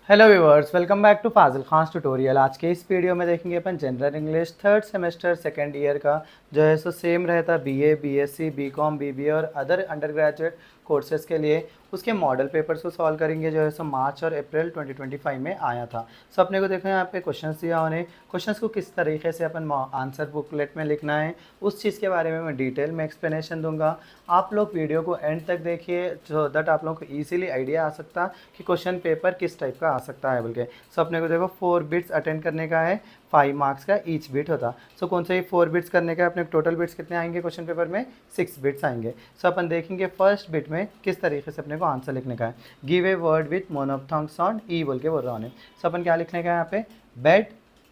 Hello viewers, welcome back to Fazil Khan tutorial. आज के इस वीडियो में देखेंगे अपन general English third semester second year का जो है सो सेम रहता बीए, बीएससी, बीकॉम, बीबीए और अदर अंडर ग्रेजुएट कोर्सेज के लिए उसके मॉडल पेपर्स को सॉल्व करेंगे जो है सो मार्च और अप्रैल 2025 में आया था। सो अपने को देखो यहाँ पे क्वेश्चंस दिया उन्हें, क्वेश्चंस को किस तरीके से अपन आंसर बुकलेट में लिखना है उस चीज़ के बारे में मैं डिटेल में एक्सप्लेनेशन दूंगा। आप लोग वीडियो को एंड तक देखिए सो दैट आप लोगों को ईजिली आइडिया आ सकता कि क्वेश्चन पेपर किस टाइप का आ सकता है बोल के। सो अपने को देखो 4 बिट्स अटेंड करने का है, 5 मार्क्स का ईच बिट होता। सो कौन सा ही 4 बिट्स करने का अपने टोटल बिट्स कितने आएंगे क्वेश्चन पेपर में, 6 बिट्स आएंगे। सो अपन देखेंगे फर्स्ट बिट में किस तरीके से अपने को आंसर लिखने का है। Give a word with monophthong sound E बोल के बोल रहा हूँ। सो अपन क्या लिखने का है यहाँ पे, बेड,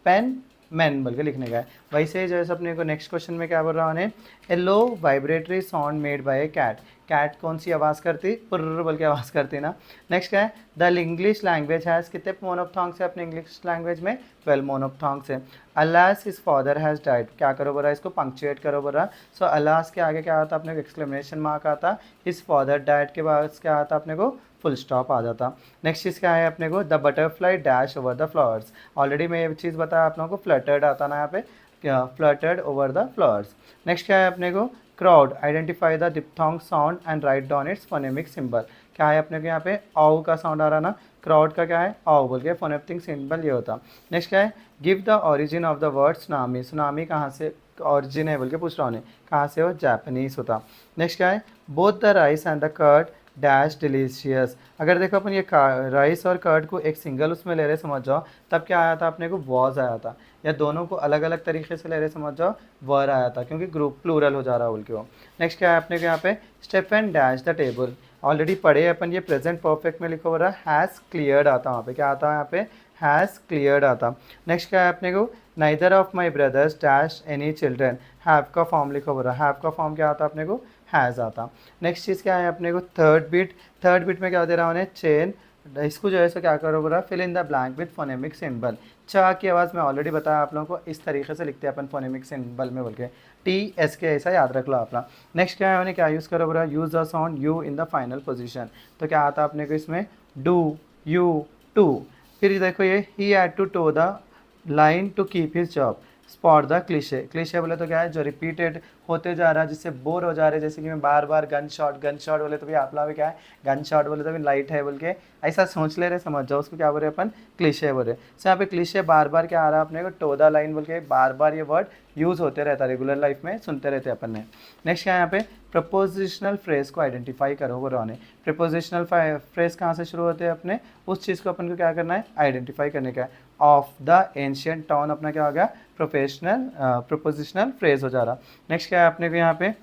पेन, मैन बोल के लिखने का है। वैसे जो है अपने को नेक्स्ट क्वेश्चन में क्या बोल रहा हूँ, a low vibratory sound made by a cat. Cat कौन सी आवाज़ करती, पुर्र बोल के आवाज़ करती ना। नेक्स्ट क्या है, द इंग्लिश लैंग्वेज हैज़ कितने मोनोप्थोंग्स है अपने इंग्लिश लैंग्वेज में, 12 मोनोप्थोंग्स है। Alas his father has died, क्या करो बोला, इसको पंक्चुएट करो बोला। सो अलास के आगे क्या आता अपने को, एक्सक्लेमेशन मार्क आता। हिज फादर डाइड के बाद क्या आता अपने को, फुल स्टॉप आ जाता। नेक्स्ट चीज़ क्या है अपने को, the butterfly dash over the flowers. Already मैं ये चीज़ बताया आप लोगों को, फ्लटर्ड आता ना यहाँ पे, क्या fluttered over the flowers. Next क्या है अपने को, crowd identify the diphthong sound and write down it's phonemic symbol. क्या है अपने को यहाँ पे, औ का साउंड आ रहा ना, क्राउड का क्या है, औ बोल के फोनेटिक सिंबल ये होता। नेक्स्ट क्या है, give the origin of the word tsunami. Tsunami कहाँ से ऑरिजिन है बोल के पूछ रहा हूँ, कहाँ से हो, जापानीज होता। नेक्स्ट क्या है, both the rice and the curd dash delicious. अगर देखो अपन ये राइस और कर्ड को एक सिंगल उसमें ले रहे समझ जाओ, तब क्या आया था अपने को, वॉज आया था। या दोनों को अलग अलग तरीके से ले रहे समझ जाओ, वर आया था, क्योंकि ग्रुप प्लूरल हो जा रहा है बोल के वो। नेक्स्ट क्या है अपने को यहाँ पे, Stephen dash the table. Already पढ़े अपन, ये प्रेजेंट परफेक्ट में लिखा हो रहा है, हैज़ क्लियर्ड आता वहाँ पे, क्या आता है यहाँ पे, हैज़ क्लियर्ड आता। नेक्स्ट क्या है अपने को, neither of my brothers dash any children. Have का फॉर्म लिखा हो रहा है, हैव का फॉर्म क्या आता अपने को, हैज़ आता। नेक्स्ट चीज़ क्या है अपने को, थर्ड बिट। थर्ड बिट में क्या दे रहा हूँ, चेन। इसको जो है सो क्या करो बोला, fill in the blank with phonemic symbol. चा की आवाज़ में ऑलरेडी बताया आप लोगों को, इस तरीके से लिखते हैं अपन फोनेमिक सिंबल में बोल के, टी एस के, ऐसा याद रख लो अपना। नेक्स्ट क्या है उन्हें, क्या यूज़ करो बोला, use the sound you in the final position. तो क्या आता अपने को इसमें, डू, यू, टू। फिर देखो ये, he had to toe the line to keep his job. Spot the cliche. Cliche बोले तो क्या है, जो रिपीटेड होते जा रहा है, जिससे बोर हो जा रहे हैं, जैसे कि मैं बार बार गन शॉट बोले तो भी आप लोग भी क्या है, गन शॉट बोले तो भी लाइट है बोल के ऐसा सोच ले रहे, समझ जाओ उसको क्या बोल रहे अपन, क्लिशे बोल रहे। सो यहाँ पे क्लिशे बार बार क्या आ रहा है अपने को, टो द लाइन बोल के बार बार ये वर्ड यूज़ होते रहता है, रेगुलर लाइफ में सुनते रहते हैं अपन ने। नेक्स्ट क्या है यहाँ पे, प्रपोजिशनल फ्रेज को आइडेंटिफाई करो बोल रहा है। प्रपोजिशनल फ्रेज कहाँ से शुरू होते हैं अपने, उस चीज़ को अपन को क्या करना है, आइडेंटिफाई करने का है। ऑफ द एंशियंट टाउन अपना क्या हो गया, प्रपोजिशनल फ्रेज हो जा रहा। नेक्स्ट क्या है अपने को यहाँ पे,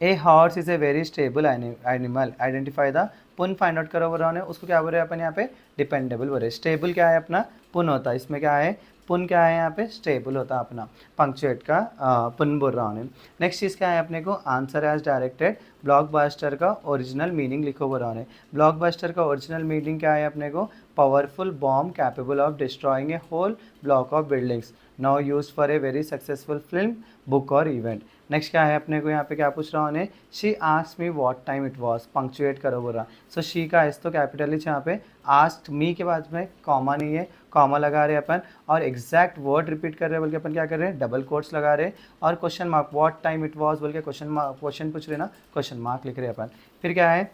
a horse is a very stable animal. Identify the pun find out करो बोल रहा है, उसको क्या बोल रहे हैं अपन यहाँ पे, डिपेंडेबल बोल रहे। स्टेबल क्या है अपना, पुन होता है, इसमें क्या है, पुन क्या है यहाँ पे, स्टेबल होता है अपना, पंक्चुएट का पुन बोल रहा हूँ। नेक्स्ट चीज़ क्या है अपने को, आंसर एज डायरेक्टेड। ब्लॉकबस्टर का ओरिजिनल मीनिंग लिखो बोल रहा है। ब्लॉकबस्टर का ओरिजिनल मीनिंग क्या है अपने को, powerful bomb capable of destroying a whole block of buildings, now use for a very successful film, book और इवेंट। नेक्स्ट क्या है अपने को यहाँ पे, क्या पूछ रहा हूँ, she asked me what time it was. Punctuate करो बोल रहा। सो शी का एस तो कैपिटल एच यहाँ पे, आस्क्ड मी के बाद में कॉमा नहीं है, कॉमा लगा रहे अपन, और एग्जैक्ट वर्ड रिपीट कर रहे हैं बोल के अपन क्या कर रहे हैं, डबल कोट्स लगा रहे हैं, और question mark, what time it was बोल के क्वेश्चन पूछ रहे ना, क्वेश्चन मार्क लिख रहे हैं अपन। फिर क्या है,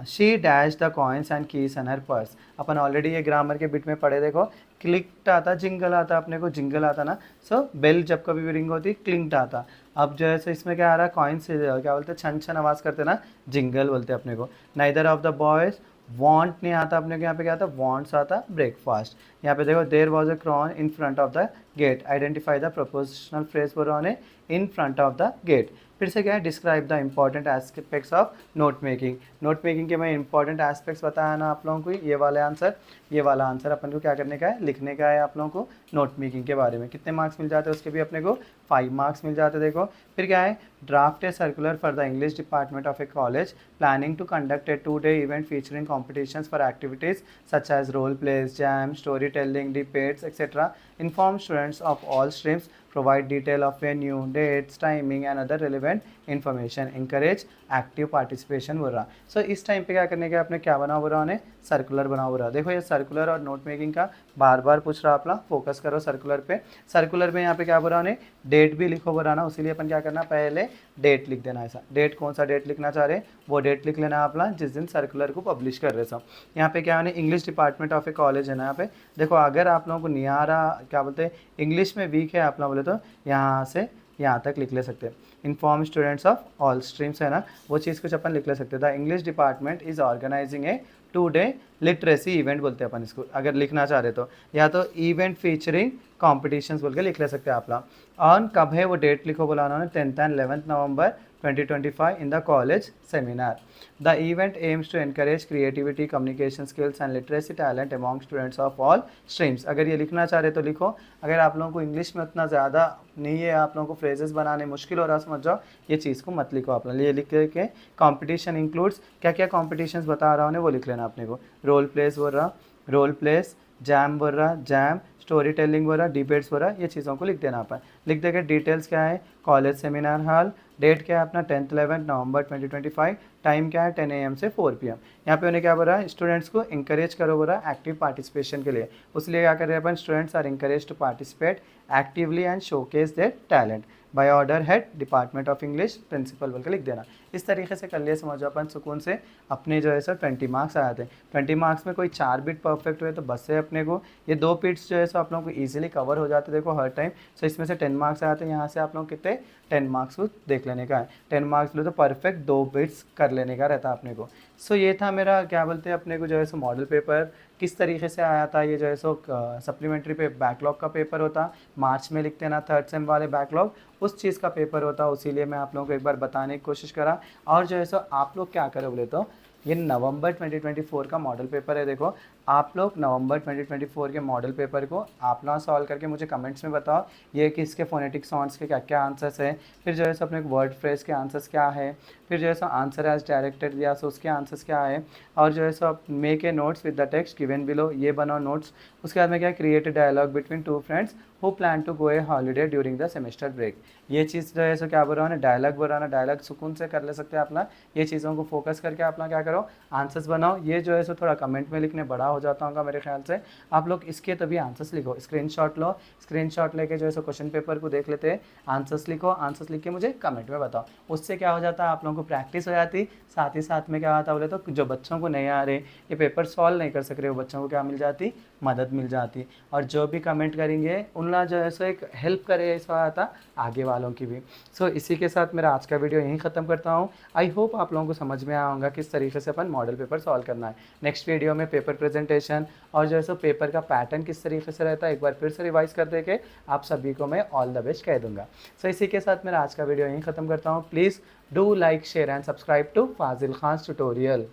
she dash the coins and keys in her purse. Upon already ये ग्रामर के बिट में पढ़े, देखो क्लिक्ट आता, जिंगल आता अपने को, जिंगल आता ना। सो बेल जब कभी भी रिंग होती, क्लिंक्ट आता। अब जो है सो इसमें क्या आ रहा है, कॉइन से क्या बोलते हैं, छन छन आवाज़ करते ना, जिंगल बोलते हैं अपने को। Neither of the boys want नहीं आता अपने को, यहाँ पे क्या आता, वांट्स आता, ब्रेकफास्ट। यहाँ पे देखो, there was a crowd in front of the gate. Identify the prepositional phrase बोल रहा है, in front of the gate. फिर से क्या है, describe the important aspects of note making. Note making के मैं इंपॉर्टेंट एस्पेक्ट्स बताया ना आप लोगों को, ये वाला आंसर, ये वाला आंसर अपन को क्या करने का है, लिखने का है आप लोगों को। नोट मेकिंग के बारे में कितने मार्क्स मिल जाते हैं उसके भी अपने को, 5 मार्क्स मिल जाते हैं। देखो फिर क्या है, draft a circular for the English department of a college planning to conduct a 2-day event featuring competitions for activities such as role plays, jam, story telling, debates etcetera. Inform students of all streams, provide detail of venue, dates, timing and other relevant information, encourage active participation बोल रहा। सो इस time पे क्या करने का, अपने क्या बना बोल रहा है, सर्कुलर बना हुआ। देखो ये सर्कुलर और नोट मेकिंग का बार बार पूछ रहा अपना, फोकस करो सर्कुलर पे। सर्कुलर में यहाँ पे क्या बोल रहा है, डेट भी लिखो बोल रहा ना, उसीलिए अपन क्या करना, पहले डेट लिख देना। ऐसा डेट, कौन सा डेट लिखना चाह रहे वो डेट लिख लेना अपना जिस दिन सर्कुलर को पब्लिश कर रहे सब। यहाँ पे क्या है, English department of a college है ना। यहाँ पे देखो अगर आप लोगों को नहीं आ रहा, क्या बोलते हैं, इंग्लिश में वीक है आप लोग बोले, तो यहाँ से यहाँ तक लिख ले सकते हैं। Inform students of all streams है ना, वो चीज़ कुछ अपन लिख ले सकते हैं। The English department is organizing a 2-day literacy event बोलते हैं अपन इसको, अगर लिखना चाह रहे तो। या तो इवेंट फीचरिंग कॉम्पिटिशन्स बोल के लिख ले सकते हैं आप लोग। ऑन कब है वो डेट लिखो बोला उन्होंने, 10th and 11th November 2025 in the college seminar. The event aims to encourage creativity, communication skills and literacy talent among students of all streams. अगर ये लिखना चाह रहे तो लिखो। अगर आप लोगों को इंग्लिश में उतना ज़्यादा नहीं है, आप लोगों को फ्रेजेस बनाने मुश्किल हो रहा समझ जाओ, ये चीज़ को मत लिखो आप लोग। ये लिख के कॉम्पिटिशन इंक्लूड्स, क्या क्या कॉम्पिटिशन्स बता रहा हूँ वो लिख लेना अपने को। रोल प्लेस बोल रहा, रोल प्लेस, जैम बोल रहा, जैम, स्टोरी टेलिंग बोल रहा, डिबेट्स बोल रहा, ये चीज़ों को लिख देना अपन। लिख देकर डिटेल्स क्या है, कॉलेज सेमिनार हॉल, डेट क्या है अपना 10th 11th November 2025, टाइम क्या है 10 AM से 4 PM। यहाँ पे उन्हें क्या बोल रहा है, स्टूडेंट्स को इंकरेज करो बोल रहा है एक्टिव पार्टिसिपेशन के लिए। उसलिए क्या कर रहे हैं अपन, students are encourage to participate actively and showcase their talent by order head department of English principal बोल के लिख देना। इस तरीके से कर लिए समझो अपन सुकून से। अपने जो है सर 20 मार्क्स आ जाते हैं। 20 मार्क्स में कोई 4 बिट परफेक्ट हुए तो बस से अपने को ये 2 बिट्स जो है सो आप लोगों को ईजिली कवर हो जाते देखो हर टाइम। सो इसमें से 10 मार्क्स आते हैं। यहाँ से आप लोग कितने 10 मार्क्स को देख लेने का है। 10 मार्क्स लो तो परफेक्ट 2 बिट्स कर लेने का रहता अपने को। सो ये था मेरा क्या बोलते हैं अपने को जो है सो मॉडल पेपर किस तरीके से आया था। ये जो है सो सप्लीमेंट्री पे बैकलॉग का पेपर होता, मार्च में लिखते ना 3rd सेम वाले बैकलॉग, उस चीज़ का पेपर होता। उसीलिए मैं आप लोगों को एक बार बताने की कोशिश करा। और जो है सो आप लोग क्या करो बोले तो ये नवंबर 2024 का मॉडल पेपर है। देखो आप लोग नवंबर 2024 के मॉडल पेपर को आप लोग सॉल्व करके मुझे कमेंट्स में बताओ ये कि इसके फोनेटिक साउंड्स के क्या क्या आंसर्स है, फिर जो है सो अपने वर्ड फ्रेज के आंसर्स क्या है, फिर जो है सो आंसर एज डायरेक्टेड दिया सो उसके आंसर्स क्या है, और जो है so make a notes with the text given below, ये बनाओ नोट्स। उसके बाद में क्या, create a dialogue between 2 friends who plan to go a holiday during the semester break. ये चीज़ जो है सो क्या बोल रहा हूँ, डायलॉग बोल रहा ना, डायलॉग सुकून से कर ले सकते हैं अपना। ये चीज़ों को फोकस करके अपना क्या करो, आंसर्स बनाओ। ये जो है सो थोड़ा कमेंट में लिखने बड़ा हो जाता होगा मेरे ख्याल से। आप लोग इसके तभी आंसर्स लिखो, स्क्रीनशॉट लो, स्क्रीनशॉट लेके जो है सो क्वेश्चन पेपर को देख लेते हैं, आंसर्स लिखो, आंसर्स लिख के मुझे कमेंट में बताओ। उससे क्या हो जाता है, आप लोगों को प्रैक्टिस हो जाती। साथ ही साथ में क्या होता बोले तो जो बच्चों को नहीं आ रहे, ये पेपर सॉल्व नहीं कर सक रहे, वो बच्चों को क्या मिल जाती, मदद मिल जाती। और जो भी कमेंट करेंगे उनका जो है सो एक हेल्प करे, ऐसा आता आगे वालों की भी। सो इसी के साथ मेरा आज का वीडियो यहीं ख़त्म करता हूँ। आई होप आप लोगों को समझ में आया होगा किस तरीके से अपन मॉडल पेपर सॉल्व करना है। नेक्स्ट वीडियो में पेपर प्रेजेंटेशन और जो है सो पेपर का पैटर्न किस तरीके से रहता है एक बार फिर से रिवाइज कर दे के आप सभी को मैं ऑल द बेस्ट कह दूंगा। सो इसी के साथ मेरा आज का वीडियो यहीं ख़त्म करता हूँ। Please do like share and subscribe to Fazil Khan tutorial.